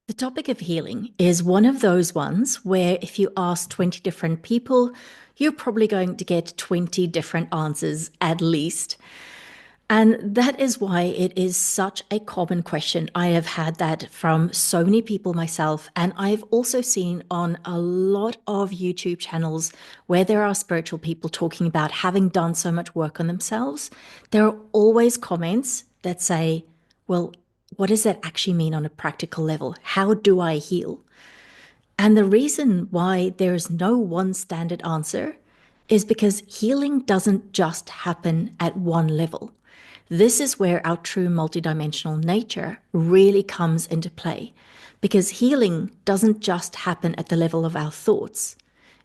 The topic of healing is one of those ones where if you ask 20 different people, you're probably going to get 20 different answers at least. And that is why it is such a common question. I have had that from so many people myself. And I've also seen on a lot of YouTube channels where there are spiritual people talking about having done so much work on themselves. There are always comments that say, well, what does that actually mean on a practical level? How do I heal? And the reason why there's no one standard answer is because healing doesn't just happen at one level. This is where our true multidimensional nature really comes into play, because healing doesn't just happen at the level of our thoughts.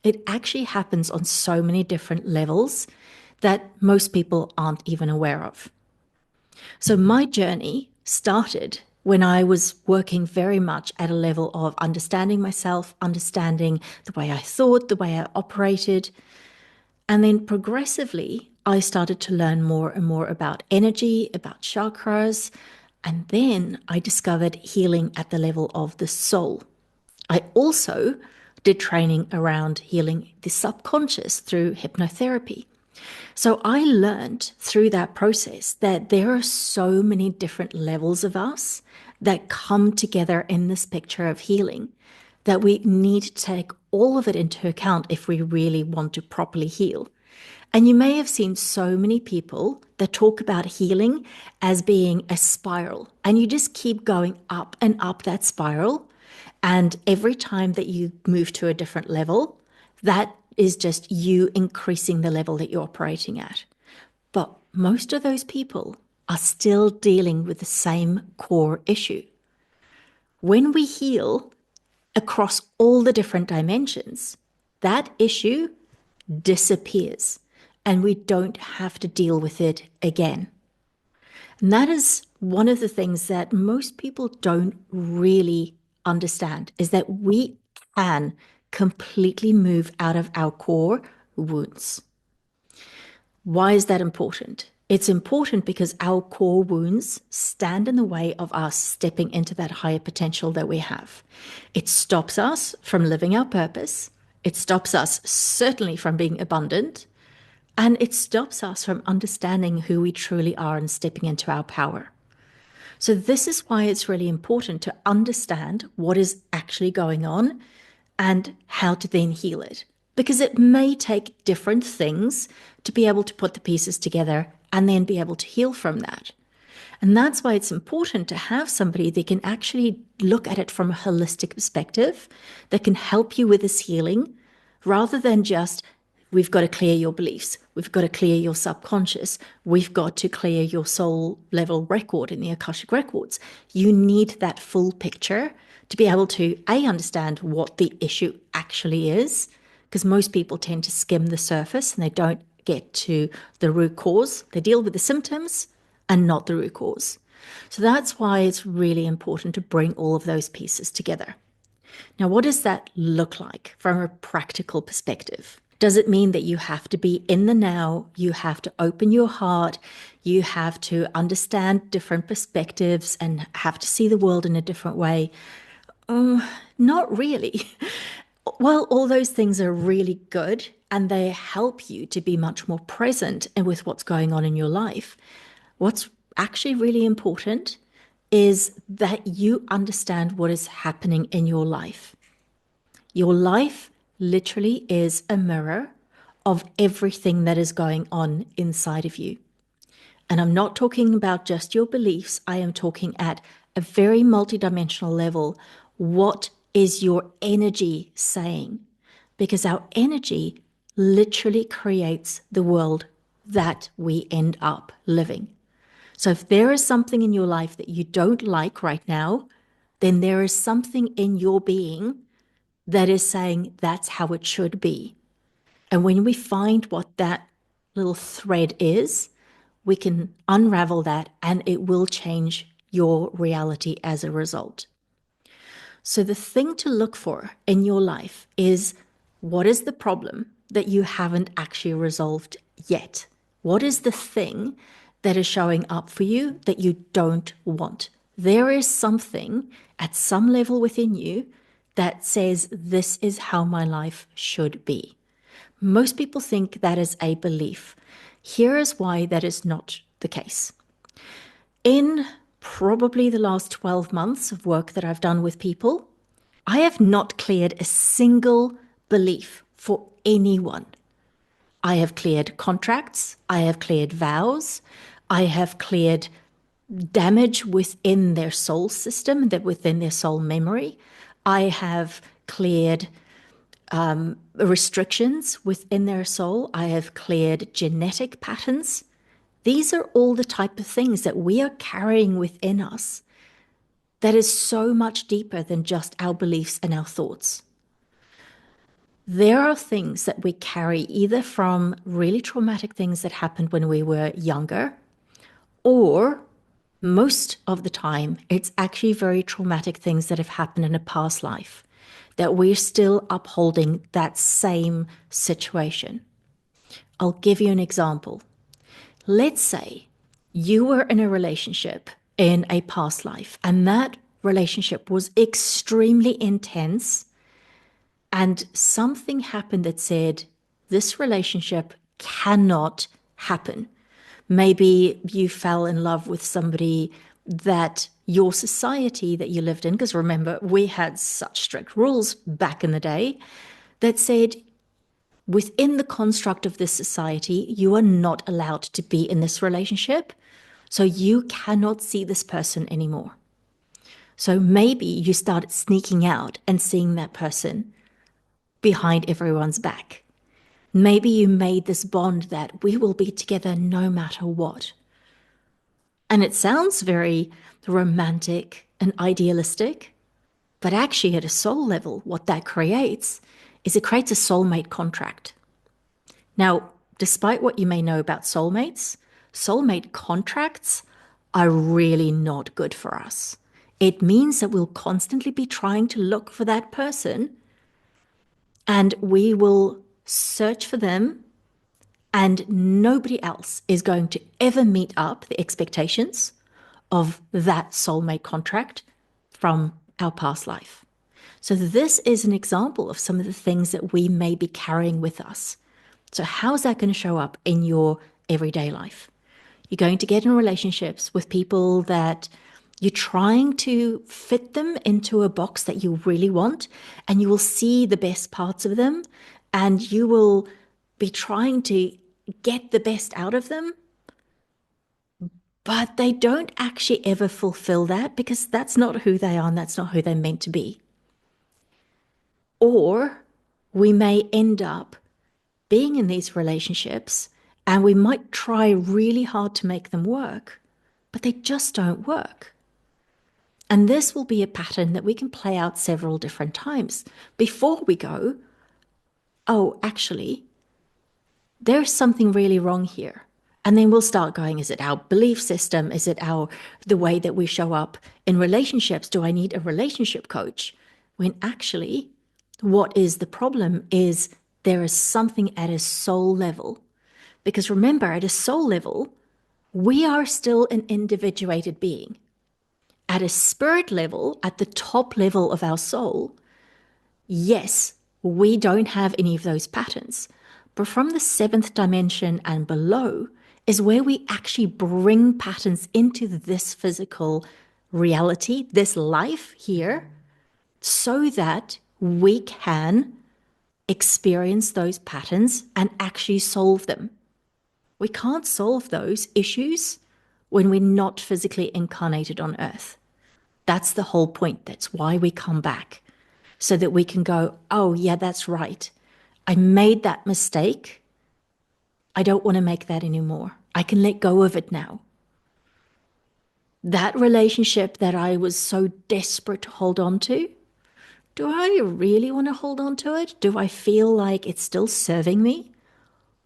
It actually happens on so many different levels that most people aren't even aware of. So my journey started when I was working very much at a level of understanding myself, understanding the way I thought, the way I operated. And then progressively, I started to learn more and more about energy, about chakras. And then I discovered healing at the level of the soul. I also did training around healing the subconscious through hypnotherapy. So I learned through that process that there are so many different levels of us that come together in this picture of healing that we need to take all of it into account if we really want to properly heal. And you may have seen so many people that talk about healing as being a spiral, and you just keep going up and up that spiral. And every time that you move to a different level, that is just you increasing the level that you're operating at. But most of those people are still dealing with the same core issue. When we heal across all the different dimensions, that issue disappears and we don't have to deal with it again. And that is one of the things that most people don't really understand, is that we can completely move out of our core wounds. Why is that important? It's important because our core wounds stand in the way of us stepping into that higher potential that we have. It stops us from living our purpose. It stops us certainly from being abundant. And it stops us from understanding who we truly are and stepping into our power. So, this is why it's really important to understand what is actually going on and how to then heal it. Because it may take different things to be able to put the pieces together and then be able to heal from that. And that's why it's important to have somebody that can actually look at it from a holistic perspective, that can help you with this healing, rather than just, we've got to clear your beliefs, we've got to clear your subconscious, we've got to clear your soul level record in the Akashic records. You need that full picture to be able to, A, understand what the issue actually is, because most people tend to skim the surface and they don't get to the root cause. They deal with the symptoms and not the root cause. So that's why it's really important to bring all of those pieces together. Now, what does that look like from a practical perspective? Does it mean that you have to be in the now? You have to open your heart. You have to understand different perspectives and have to see the world in a different way? Not really. While all those things are really good and they help you to be much more present and with what's going on in your life, what's actually really important is that you understand what is happening in your life. Your life literally is a mirror of everything that is going on inside of you. And I'm not talking about just your beliefs. I am talking at a very multidimensional level. What is your energy saying? Because our energy literally creates the world that we end up living. So if there is something in your life that you don't like right now, then there is something in your being that is saying that's how it should be. And when we find what that little thread is, we can unravel that and it will change your reality as a result. So the thing to look for in your life is, what is the problem that you haven't actually resolved yet? What is the thing that is showing up for you that you don't want? There is something at some level within you that says, this is how my life should be. Most people think that is a belief. Here is why that is not the case. In probably the last 12 months of work that I've done with people, I have not cleared a single belief for anyone. I have cleared contracts, I have cleared vows, I have cleared damage within their soul system, that within their soul memory. I have cleared restrictions within their soul. I have cleared genetic patterns. These are all the type of things that we are carrying within us that is so much deeper than just our beliefs and our thoughts. There are things that we carry either from really traumatic things that happened when we were younger, or most of the time, it's actually very traumatic things that have happened in a past life that we're still upholding that same situation. I'll give you an example. Let's say you were in a relationship in a past life, and that relationship was extremely intense, and something happened that said, this relationship cannot happen. Maybe you fell in love with somebody that your society that you lived in, because remember, we had such strict rules back in the day that said, within the construct of this society, you are not allowed to be in this relationship. So you cannot see this person anymore. So maybe you started sneaking out and seeing that person behind everyone's back. Maybe you made this bond that we will be together no matter what. And it sounds very romantic and idealistic, but actually, at a soul level, what that creates is it creates a soulmate contract. Now, despite what you may know about soulmates, soulmate contracts are really not good for us. It means that we'll constantly be trying to look for that person, and we will search for them, and nobody else is going to ever meet up the expectations of that soulmate contract from our past life. So this is an example of some of the things that we may be carrying with us. So how is that going to show up in your everyday life? You're going to get in relationships with people that you're trying to fit them into a box that you really want, and you will see the best parts of them, and you will be trying to get the best out of them, but they don't actually ever fulfill that because that's not who they are and that's not who they're meant to be. Or we may end up being in these relationships and we might try really hard to make them work, but they just don't work. And this will be a pattern that we can play out several different times before we go, oh, actually, there's something really wrong here. And then we'll start going, is it our belief system? Is it the way that we show up in relationships? Do I need a relationship coach? When actually, what is the problem is there is something at a soul level. Because remember, at a soul level, we are still an individuated being. At a spirit level, at the top level of our soul, yes, we don't have any of those patterns. But from the seventh dimension and below is where we actually bring patterns into this physical reality, this life here, so that we can experience those patterns and actually solve them. We can't solve those issues when we're not physically incarnated on earth. That's the whole point. That's why we come back, so that we can go, oh, yeah, that's right. I made that mistake. I don't want to make that anymore. I can let go of it now. That relationship that I was so desperate to hold on to, do I really want to hold on to it? Do I feel like it's still serving me?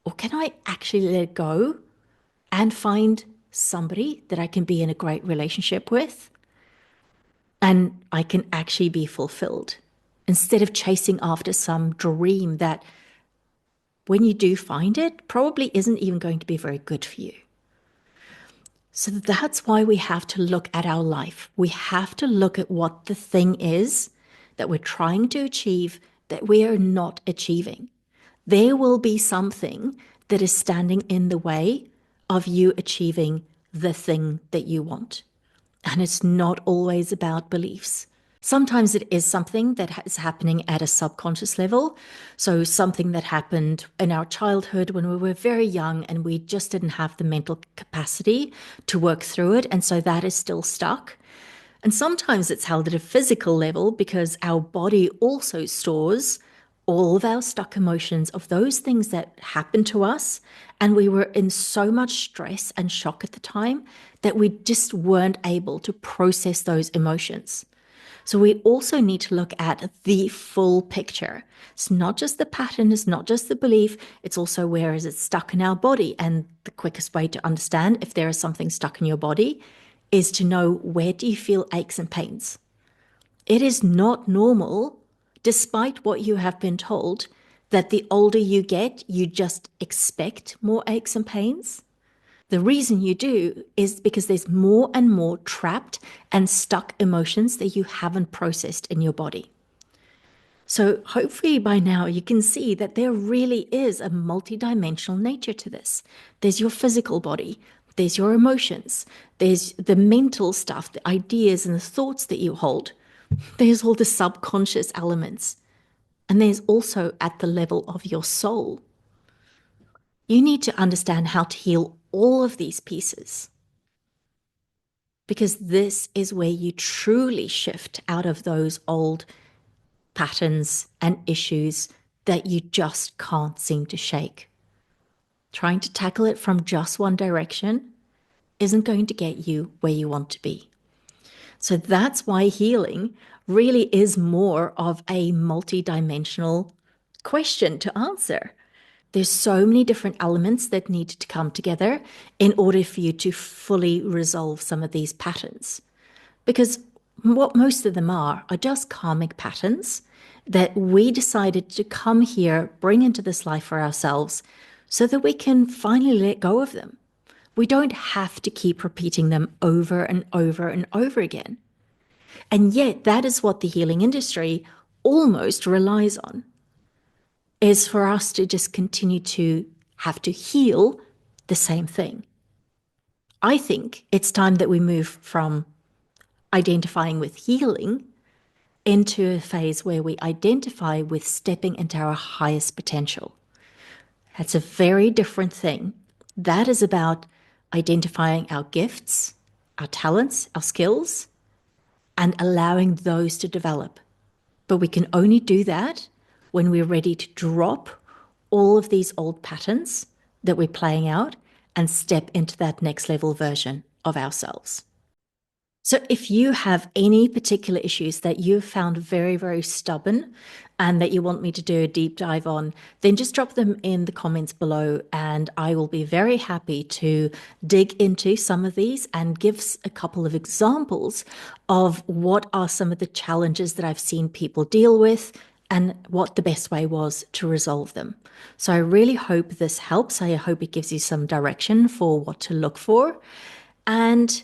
Or can I actually let it go and find somebody that I can be in a great relationship with and I can actually be fulfilled instead of chasing after some dream that when you do find it, probably isn't even going to be very good for you. So that's why we have to look at our life. We have to look at what the thing is that we're trying to achieve that we are not achieving. There will be something that is standing in the way of you achieving the thing that you want. And it's not always about beliefs. Sometimes it is something that is happening at a subconscious level. So, something that happened in our childhood when we were very young and we just didn't have the mental capacity to work through it. And so that is still stuck. And sometimes it's held at a physical level because our body also stores all of our stuck emotions of those things that happened to us. And we were in so much stress and shock at the time that we just weren't able to process those emotions. So we also need to look at the full picture. It's not just the pattern, it's not just the belief, it's also where is it stuck in our body. And the quickest way to understand if there is something stuck in your body is to know where do you feel aches and pains. It is not normal, despite what you have been told, that the older you get, you just expect more aches and pains. The reason you do is because there's more and more trapped and stuck emotions that you haven't processed in your body. So, hopefully, by now you can see that there really is a multi-dimensional nature to this. There's your physical body, there's your emotions, there's the mental stuff, the ideas and the thoughts that you hold, there's all the subconscious elements, and there's also at the level of your soul. You need to understand how to heal all of these pieces because this is where you truly shift out of those old patterns and issues that you just can't seem to shake. Trying to tackle it from just one direction isn't going to get you where you want to be. So that's why healing really is more of a multi-dimensional question to answer. There's so many different elements that need to come together in order for you to fully resolve some of these patterns. Because what most of them are just karmic patterns that we decided to come here, bring into this life for ourselves so that we can finally let go of them. We don't have to keep repeating them over and over and over again. And yet, that is what the healing industry almost relies on, is for us to just continue to have to heal the same thing. I think it's time that we move from identifying with healing into a phase where we identify with stepping into our highest potential. That's a very different thing. That is about identifying our gifts, our talents, our skills, and allowing those to develop. But we can only do that when we're ready to drop all of these old patterns that we're playing out and step into that next level version of ourselves. So, if you have any particular issues that you've found very, very stubborn and that you want me to do a deep dive on, then just drop them in the comments below and I will be very happy to dig into some of these and give a couple of examples of what are some of the challenges that I've seen people deal with and what the best way was to resolve them. So, I really hope this helps. I hope it gives you some direction for what to look for. And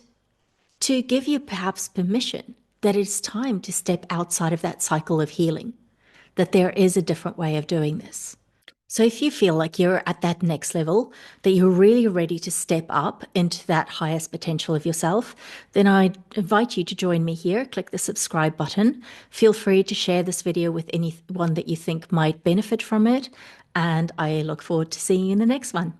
to give you perhaps permission that it's time to step outside of that cycle of healing, that there is a different way of doing this. So if you feel like you're at that next level, that you're really ready to step up into that highest potential of yourself, then I invite you to join me here. Click the subscribe button. Feel free to share this video with anyone that you think might benefit from it. And I look forward to seeing you in the next one.